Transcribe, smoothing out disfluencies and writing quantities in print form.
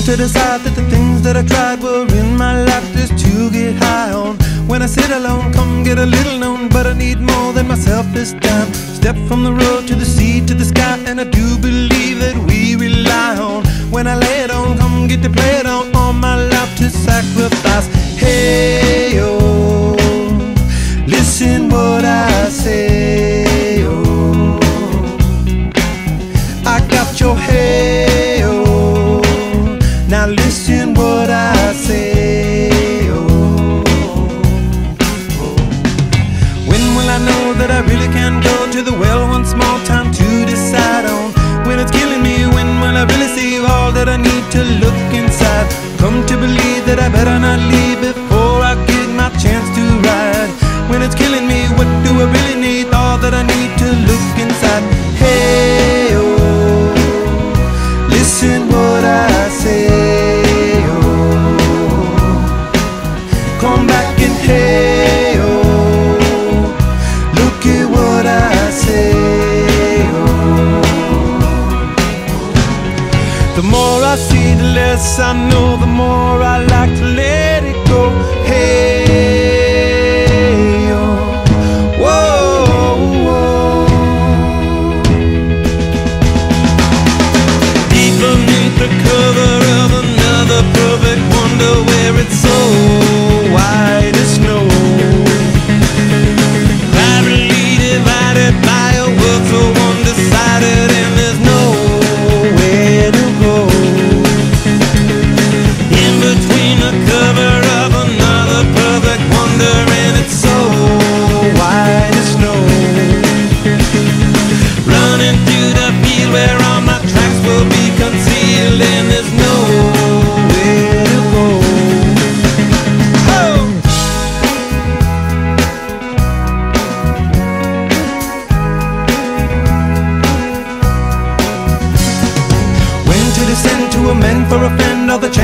to decide that the things that I tried were in my life just to get high on. When I sit alone, come get a little known, but I need more than myself this time. Step from the road to the sea to the sky, and I do believe that we rely on. When I lay it on, come get to play it on, all my life to sacrifice. Hey, oh, listen what I say, oh, I got your hey, oh, now listen what I say, oh, when will I know that I really can go to the well one small time to decide on? When it's killing me, when will I really see all that I need to look inside? Come to believe that I better not leave before I get my chance to ride. When it's killing me, what do I really need? All that I need to look inside. Hey, oh, listen what I say, oh, come back and hey, oh, look at what I say, oh. The more I see, the less I know, the more I like to let it go. Hey, oh, whoa, whoa. Deep beneath the cover of another perfect wonder, where it's so white as snow, privately divided by a world so undecided, and there's nowhere to go. In between the cover of another perfect wonder, and it's so white as snow, running through the field where all my tracks will be concealed, and there's nowhere to go. Oh! When to descend to a man for a friend, or the chance